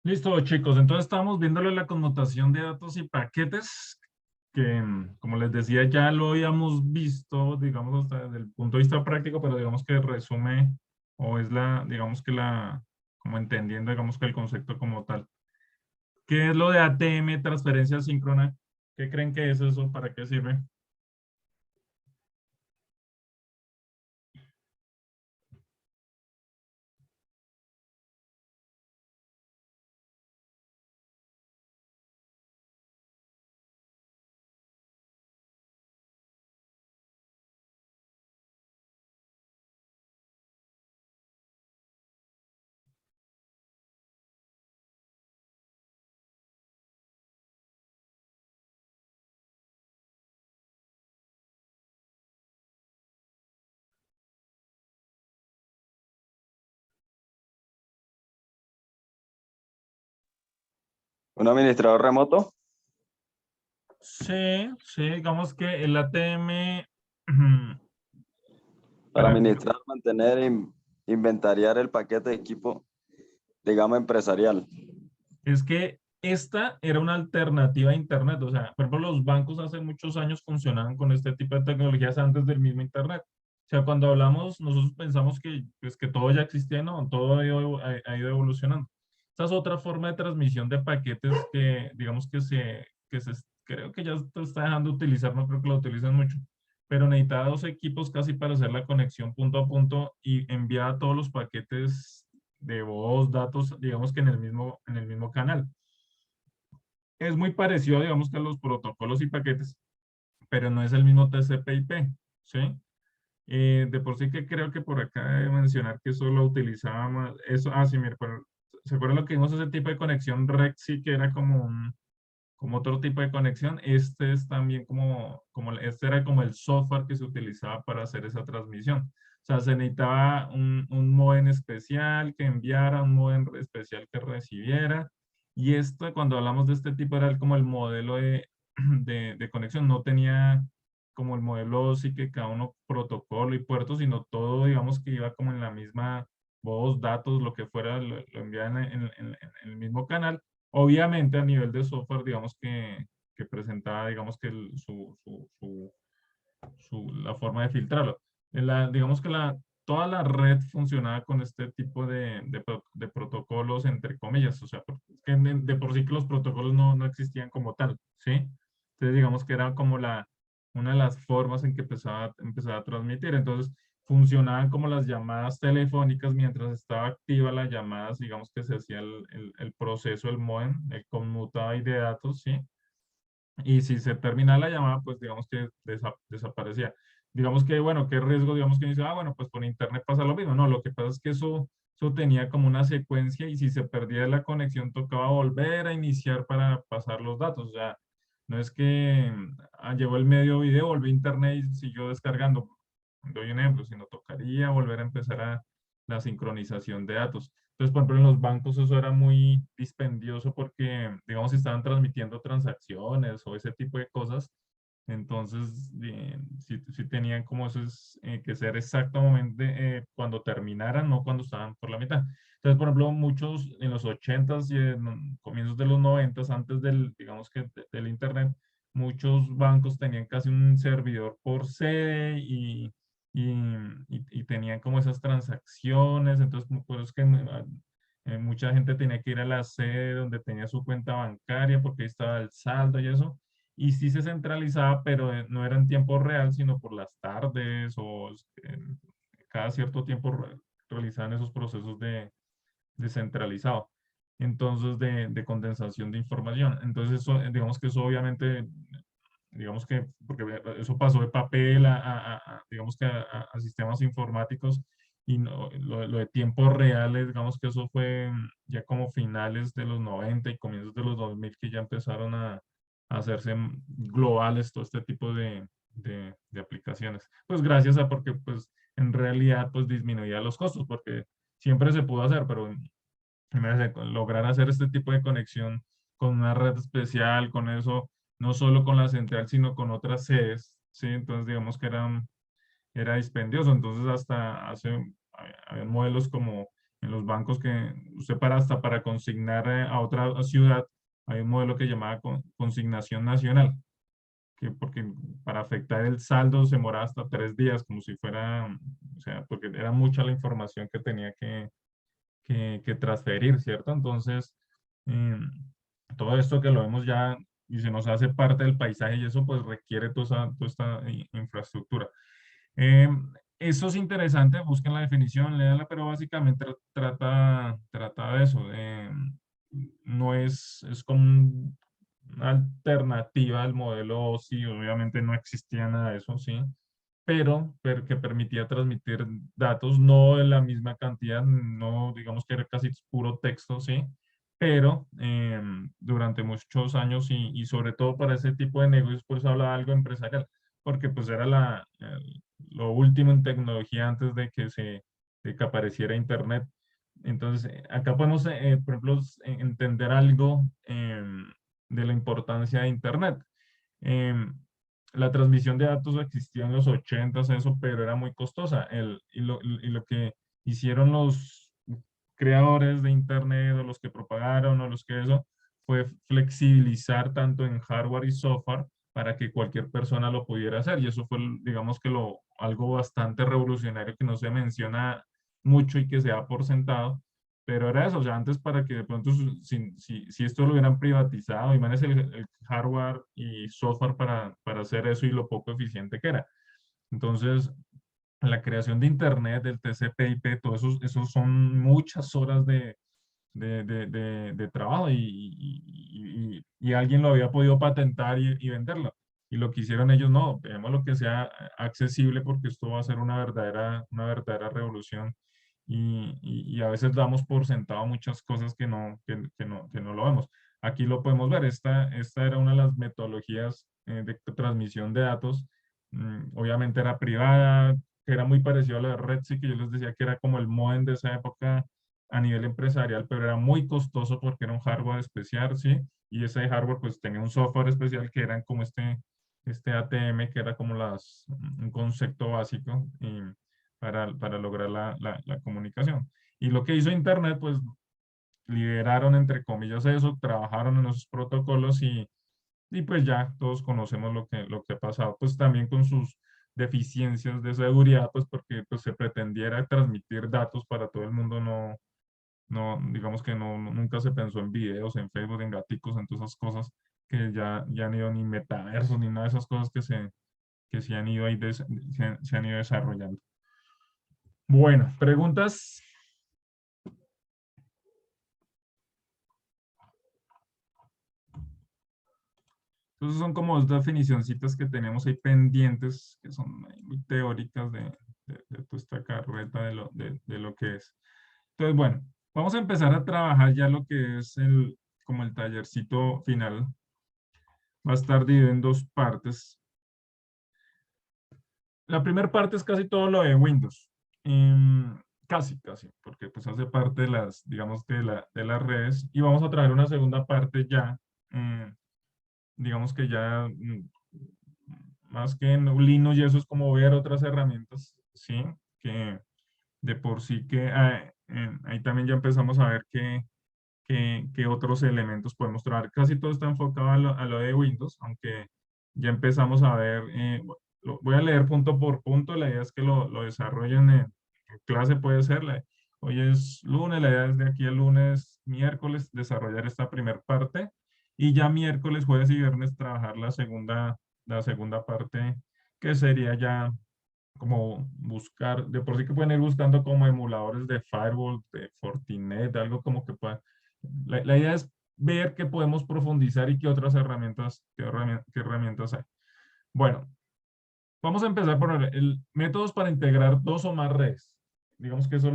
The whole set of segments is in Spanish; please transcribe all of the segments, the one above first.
Listo, chicos. Entonces estamos viéndole la conmutación de datos y paquetes, que como les decía, ya lo habíamos visto, digamos, hasta desde el punto de vista práctico, pero digamos que resume o es la, digamos que la, como entendiendo, digamos que el concepto como tal. ¿Qué es lo de ATM, transferencia síncrona? ¿Qué creen que es eso? ¿Para qué sirve? ¿Un administrador remoto? Sí, sí, digamos que el ATM, Para para, administrar, mantener e inventariar el paquete de equipo de gama empresarial. es que esta era una alternativa a Internet. O sea, por ejemplo, los bancos hace muchos años funcionaban con este tipo de tecnologías antes del mismo Internet. O sea, cuando hablamos, nosotros pensamos que, pues, que todo ya existía, no, todo ha ido evolucionando. Esta es otra forma de transmisión de paquetes que, digamos que creo que ya se está dejando de utilizar, no creo que lo utilicen mucho, pero necesitaba dos equipos casi para hacer la conexión punto a punto y enviaba todos los paquetes de voz, datos, digamos que en el mismo canal. Es muy parecido, digamos que a los protocolos y paquetes, pero no es el mismo TCP/IP, ¿sí? De por sí que creo que por acá debe mencionar que eso lo utilizaba más, eso, sí, mire, ¿se acuerdan lo que vimos ese tipo de conexión REXI que era como otro tipo de conexión? Este es también este era como el software que se utilizaba para hacer esa transmisión. O sea, se necesitaba un modem especial que enviara, un modem especial que recibiera. Y esto, cuando hablamos de este tipo, era como el modelo de conexión. No tenía como el modelo, sí que cada uno protocolo y puertos, sino todo, digamos que iba como en la misma voz, datos, lo que fuera, lo enviaban en el mismo canal. Obviamente a nivel de software, digamos que presentaba, digamos que la forma de filtrarlo. Digamos que toda la red funcionaba con este tipo de protocolos, entre comillas, o sea, porque es que de por sí que los protocolos no existían como tal, ¿sí? Entonces digamos que era como una de las formas en que empezaba a transmitir. Entonces funcionaban como las llamadas telefónicas mientras estaba activa la llamada, digamos que se hacía el proceso, el modem, el conmutado de datos, ¿sí? Y si se termina la llamada, pues digamos que desaparecía. Digamos que, bueno, qué riesgo, digamos que dice, bueno, pues por internet pasa lo mismo. No, lo que pasa es que eso tenía como una secuencia y si se perdía la conexión tocaba volver a iniciar para pasar los datos. O sea, no es que llegó el medio video, volvió a internet y siguió descargando. Doy un ejemplo, sino tocaría volver a empezar la sincronización de datos. Entonces, por ejemplo, en los bancos eso era muy dispendioso porque, digamos, si estaban transmitiendo transacciones o ese tipo de cosas, Entonces, sí tenían como eso que ser exactamente cuando terminaran, no cuando estaban por la mitad. Entonces, por ejemplo, muchos en los 80s y en comienzos de los 90s, antes del, digamos que del Internet, muchos bancos tenían casi un servidor por sede y, y tenían como esas transacciones. Entonces, por eso es que mucha gente tenía que ir a la sede donde tenía su cuenta bancaria porque ahí estaba el saldo y eso. Y sí se centralizaba, pero no era en tiempo real, sino por las tardes o cada cierto tiempo realizaban esos procesos de centralizado. Entonces, de condensación de información. Entonces, eso, digamos que eso obviamente, digamos que, porque eso pasó de papel digamos que a sistemas informáticos y lo de tiempo real, digamos que eso fue ya como finales de los 90 y comienzos de los 2000 que ya empezaron a hacerse globales todo este tipo de aplicaciones. Pues gracias a porque pues en realidad pues disminuía los costos porque siempre se pudo hacer, pero imagínate, lograr hacer este tipo de conexión con una red especial, con eso, no solo con la central, sino con otras sedes, ¿sí? Entonces, digamos que era dispendioso. Entonces, hasta había modelos como en los bancos que usted hasta para consignar a otra ciudad, hay un modelo que llamaba consignación nacional, que porque para afectar el saldo se demoraba hasta 3 días, como si fuera, o sea, porque era mucha la información que tenía que transferir, ¿cierto? Entonces, todo esto que lo vemos ya y se nos hace parte del paisaje y eso pues requiere toda esta infraestructura. Eso es interesante, busquen la definición, léanla, pero básicamente trata de eso. No es como una alternativa al modelo, sí, obviamente no existía nada de eso, sí, pero que permitía transmitir datos, no en la misma cantidad, no digamos que era casi puro texto, sí, pero durante muchos años y sobre todo para ese tipo de negocios, por eso hablaba algo empresarial, porque pues era lo último en tecnología antes de que apareciera Internet. Entonces, acá podemos, por ejemplo, entender algo de la importancia de Internet. Em, la transmisión de datos existía en los 80s, eso, pero era muy costosa. Y lo que hicieron los creadores de Internet o los que propagaron o los que eso fue flexibilizar tanto en hardware y software para que cualquier persona lo pudiera hacer. Y eso fue, digamos que algo bastante revolucionario que no se menciona mucho y que se da por sentado. Pero era eso, o sea, antes para que de pronto, si esto lo hubieran privatizado, imagínense el hardware y software para hacer eso y lo poco eficiente que era. Entonces, la creación de Internet, del TCP/IP, todo eso son muchas horas de trabajo y alguien lo había podido patentar y venderlo. Y lo que hicieron ellos, no, veamos lo que sea accesible porque esto va a ser una verdadera revolución. Y a veces damos por sentado muchas cosas que no lo vemos. Aquí lo podemos ver, esta era una de las metodologías de transmisión de datos. Obviamente era privada, que era muy parecido a la de Redsi, que yo les decía que era como el modem de esa época a nivel empresarial, pero era muy costoso porque era un hardware especial, ¿sí? Y ese hardware pues tenía un software especial que eran como este ATM, que era como un concepto básico para lograr la comunicación. Y lo que hizo Internet, pues lideraron entre comillas eso, trabajaron en esos protocolos y pues ya todos conocemos lo que ha pasado, pues también con sus deficiencias de seguridad, pues porque pues, se pretendiera transmitir datos para todo el mundo, digamos que nunca se pensó en videos, en Facebook, en gaticos, en todas esas cosas que ya han ido ni metaversos, ni nada de esas cosas que se han ido ahí, se han ido desarrollando. Bueno, preguntas. Entonces son como dos definicioncitas que tenemos ahí pendientes, que son muy teóricas de toda esta carreta de lo que es. Entonces, bueno, vamos a empezar a trabajar ya lo que es como el tallercito final. Va a estar dividido en dos partes. La primera parte es casi todo lo de Windows. Casi, porque pues hace parte digamos, de las redes. Y vamos a traer una segunda parte ya, digamos que ya más que en Linux y eso es como ver otras herramientas, ¿sí? Que de por sí que ahí también ya empezamos a ver que otros elementos podemos trabajar. Casi todo está enfocado a lo de Windows, aunque ya empezamos a ver, voy a leer punto por punto, la idea es que lo desarrollen en clase, puede ser. Hoy es lunes, la idea es de aquí al lunes, miércoles, desarrollar esta primera parte y ya miércoles, jueves y viernes trabajar la segunda parte, que sería ya como buscar, de por sí que pueden ir buscando como emuladores de firewall, de Fortinet, algo como que pueda. La idea es ver qué podemos profundizar y qué otras herramientas, qué herramientas hay. Bueno, vamos a empezar por el métodos para integrar dos o más redes. Digamos que eso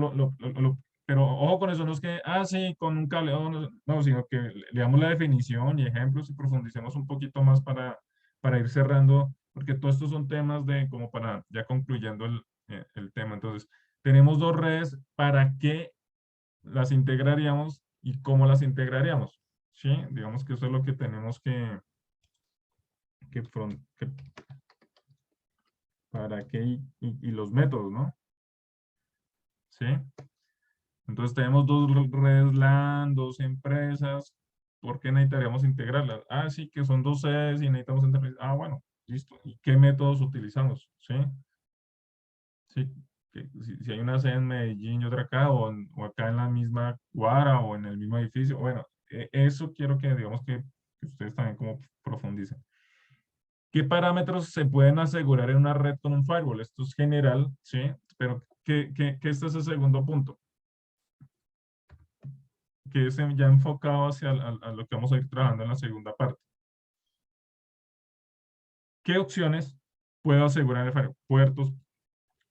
pero ojo con eso, no es que, sí, con un cable, no, no, sino que le damos la definición y ejemplos y profundicemos un poquito más para ir cerrando, porque todos estos son temas de, como para ya concluyendo el tema. Entonces, tenemos dos redes, ¿para qué las integraríamos y cómo las integraríamos? ¿Sí? Digamos que eso es lo que tenemos que para qué y los métodos, ¿no? ¿Sí? Entonces tenemos dos redes LAN, dos empresas. ¿Por qué necesitaríamos integrarlas? Sí, que son dos sedes y necesitamos integrarlas. Bueno, listo. ¿Y qué métodos utilizamos? ¿Sí? Sí, si hay una sede en Medellín y otra acá, o acá en la misma cuadra o en el mismo edificio. Bueno, eso quiero que digamos que ustedes también como profundicen. ¿Qué parámetros se pueden asegurar en una red con un firewall? Esto es general, ¿sí? Pero que este es el segundo punto, que es ya enfocado hacia a lo que vamos a ir trabajando en la segunda parte. ¿Qué opciones puedo asegurar el firewall? Puertos,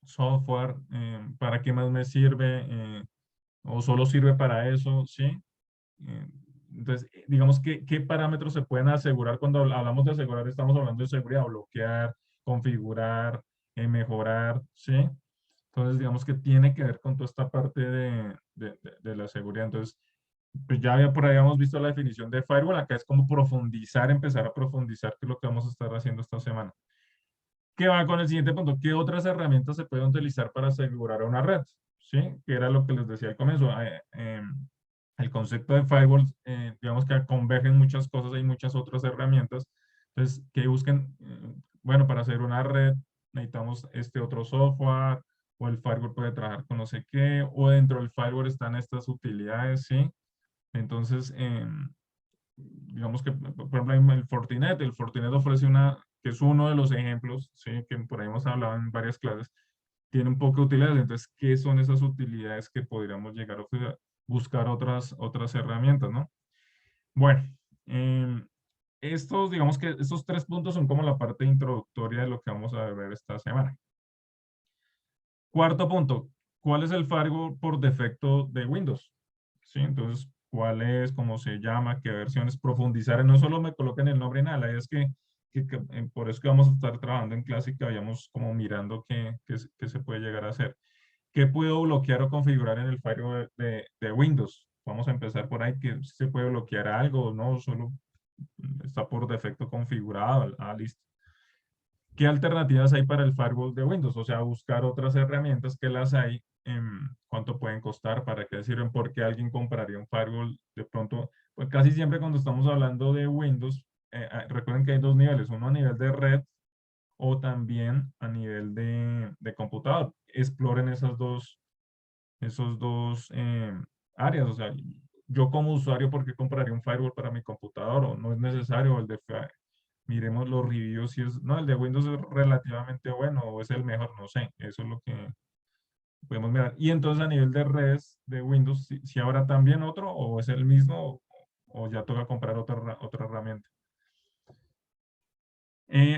software, ¿para qué más me sirve? ¿O solo sirve para eso? ¿Sí? Eh, Entonces, digamos, ¿qué parámetros se pueden asegurar cuando hablamos de asegurar? Estamos hablando de seguridad, bloquear, configurar, mejorar, ¿sí? Entonces, digamos que tiene que ver con toda esta parte de la seguridad. Entonces, pues ya por ahí habíamos visto la definición de firewall. Acá es como profundizar, empezar a profundizar, que es lo que vamos a estar haciendo esta semana. ¿Qué va con el siguiente punto? ¿Qué otras herramientas se pueden utilizar para asegurar una red? ¿Sí? Que era lo que les decía al comienzo. El concepto de firewall, digamos que convergen muchas cosas, hay muchas otras herramientas. Entonces, que busquen, bueno, para hacer una red necesitamos este otro software, o el firewall puede trabajar con no sé qué, o dentro del firewall están estas utilidades, ¿sí? Entonces, digamos que, por ejemplo, hay el Fortinet ofrece que es uno de los ejemplos, ¿sí? Que por ahí hemos hablado en varias clases, tiene un poco de utilidades. Entonces, ¿qué son esas utilidades que podríamos llegar a buscar otras herramientas, ¿no? Bueno, digamos que estos tres puntos son como la parte introductoria de lo que vamos a ver esta semana. Cuarto punto, ¿cuál es el firewall por defecto de Windows? Sí, entonces, ¿cuál es? ¿Cómo se llama? ¿Qué versiones? Profundizar, no solo me coloquen el nombre y nada, la idea es por eso que vamos a estar trabajando en clase y que vayamos como mirando qué se puede llegar a hacer. ¿Qué puedo bloquear o configurar en el firewall de Windows? Vamos a empezar por ahí, que se puede bloquear algo, no solo está por defecto configurado. Listo. ¿Qué alternativas hay para el firewall de Windows? O sea, buscar otras herramientas que las hay, cuánto pueden costar, para qué sirven, por qué alguien compraría un firewall de pronto. Pues casi siempre cuando estamos hablando de Windows, recuerden que hay dos niveles, uno a nivel de red o también a nivel de computador. Exploren esos dos áreas. O sea, yo como usuario, ¿por qué compraría un firewall para mi computador? O no es necesario miremos los reviews, si es, no, el de Windows es relativamente bueno o es el mejor, no sé, eso es lo que podemos mirar. Y entonces a nivel de redes de Windows, si habrá también otro o es el mismo o ya toca comprar otra herramienta.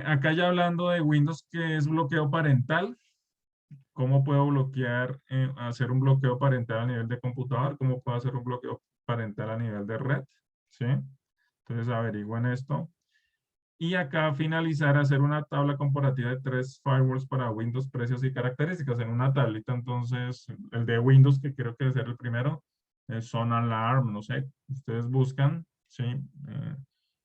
Acá ya hablando de Windows, ¿qué es bloqueo parental? ¿Cómo puedo hacer un bloqueo parental a nivel de computador? ¿Cómo puedo hacer un bloqueo parental a nivel de red? ¿Sí? Entonces averigüen esto. Y acá finalizar, hacer una tabla comparativa de 3 firewalls para Windows, precios y características en una tablita. Entonces, el de Windows, que creo que debe ser el primero, es Son Alarm, no sé, ustedes buscan, ¿sí?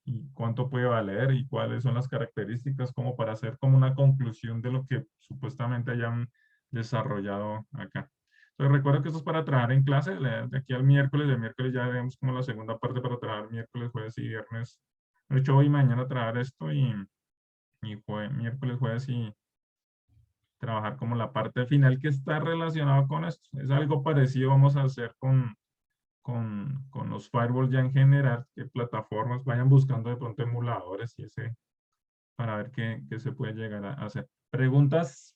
y cuánto puede valer y cuáles son las características, como para hacer como una conclusión de lo que supuestamente hayan desarrollado acá. Entonces recuerdo que esto es para trabajar en clase, de aquí al miércoles, el miércoles ya veremos como la segunda parte para trabajar miércoles, jueves y viernes. De hecho, hoy y mañana trabajar esto y miércoles, jueves y trabajar como la parte final que está relacionada con esto. Es algo parecido vamos a hacer con los firewalls ya en general, que plataformas vayan buscando de pronto emuladores y ese, para ver qué se puede llegar a hacer. ¿Preguntas?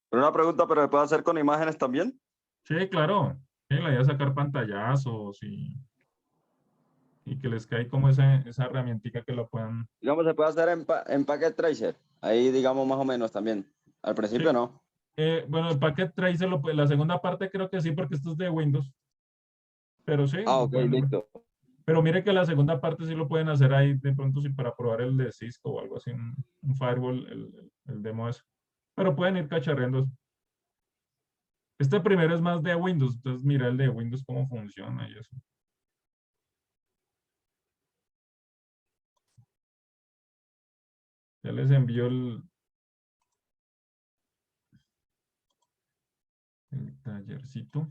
Pero una pregunta, ¿pero me puedo hacer con imágenes también? Sí, claro. Sí, la idea es sacar pantallazos y que les cae como esa herramientica que lo puedan. Digamos, se puede hacer en Packet Tracer. Ahí, digamos, más o menos también. Al principio Sí. no. Bueno, el Packet Tracer, la segunda parte creo que sí, porque esto es de Windows, pero sí, Ah, lo ok, pueden lograr. listo. Pero mire que la segunda parte sí lo pueden hacer ahí de pronto sí para probar el de Cisco o algo así, un firewall, el demo eso. Pero pueden ir cacharreando. Este primero es más de Windows, entonces mira el de Windows cómo funciona y eso. Ya les envío el tallercito.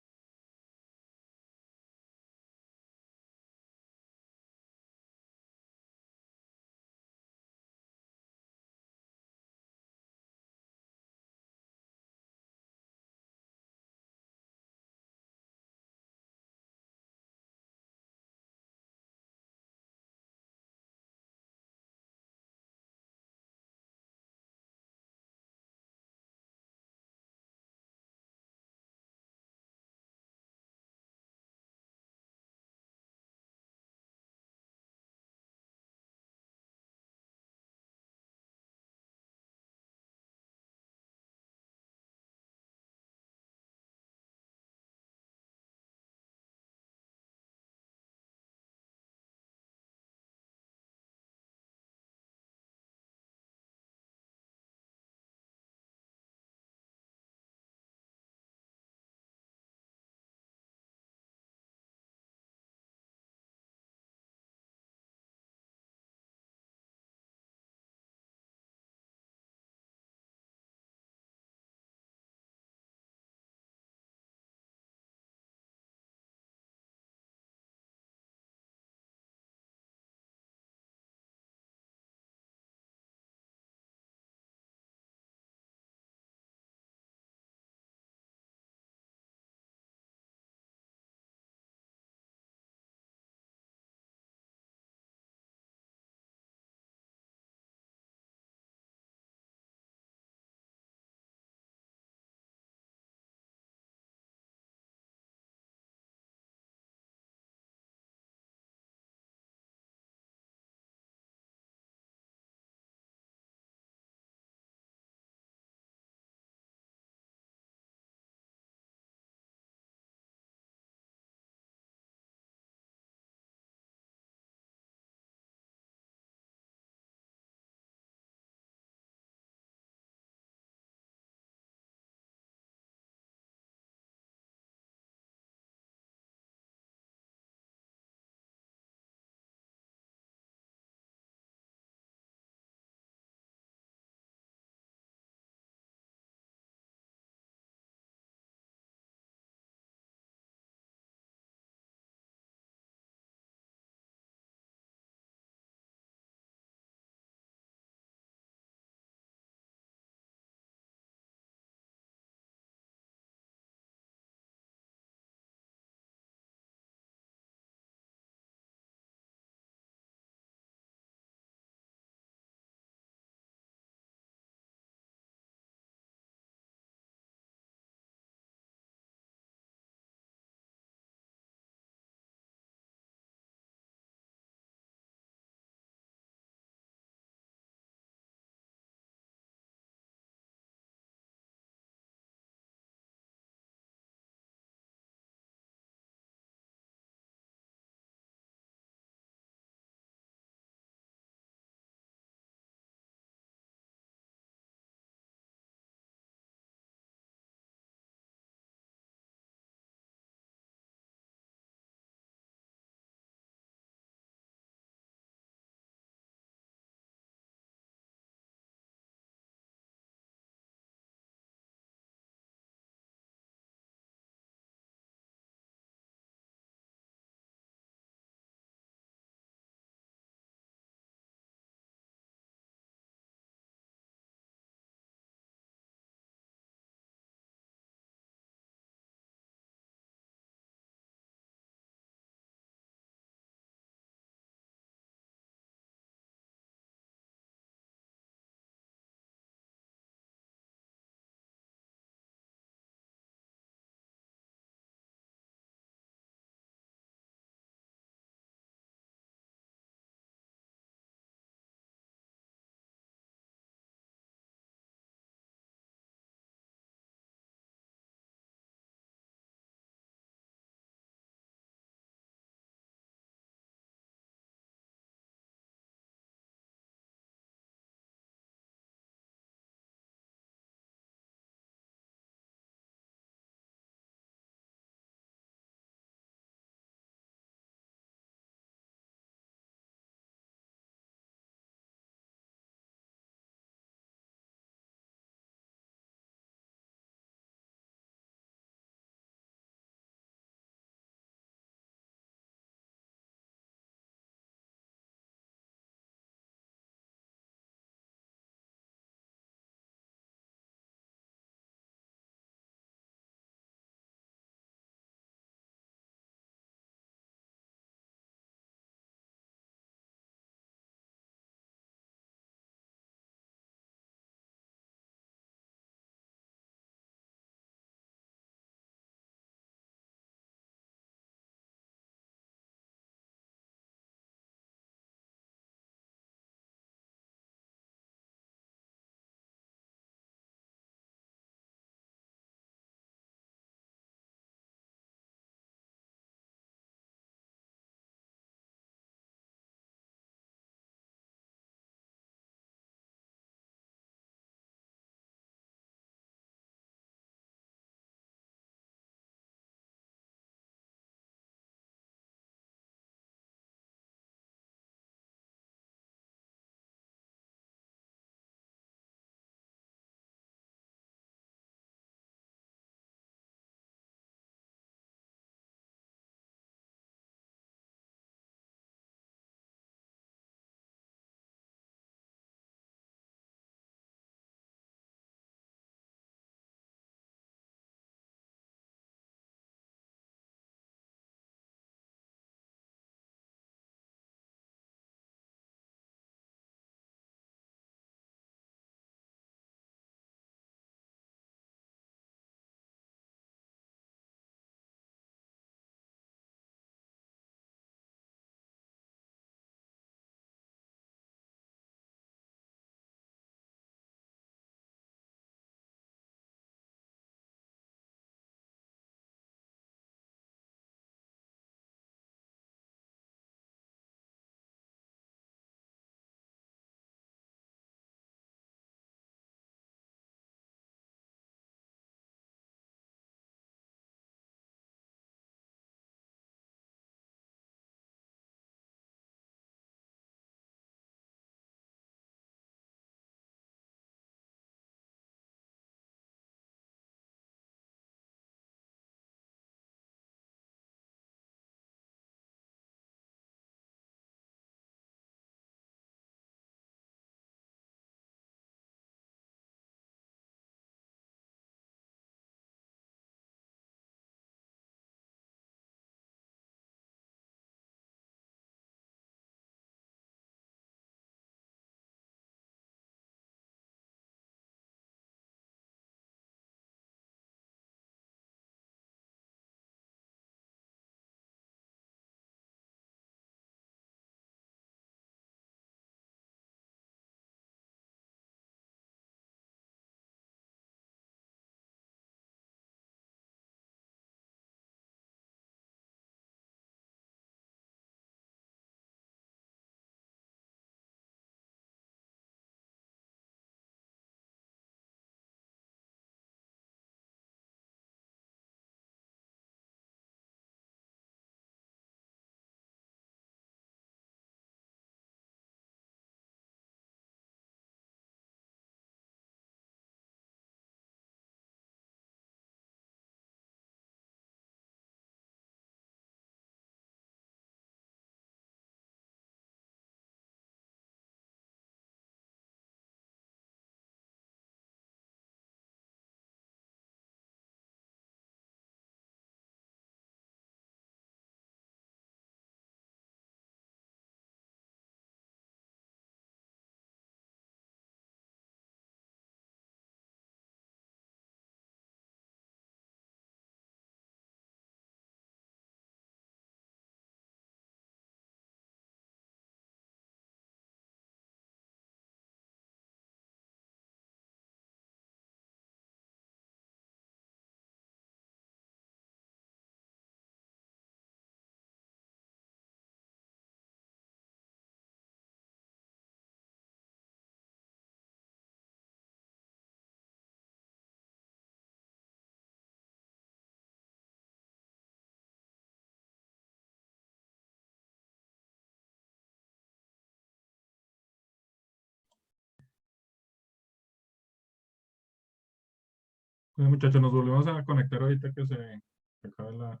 Muchachos, nos volvemos a conectar ahorita que se acabe la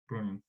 reunión.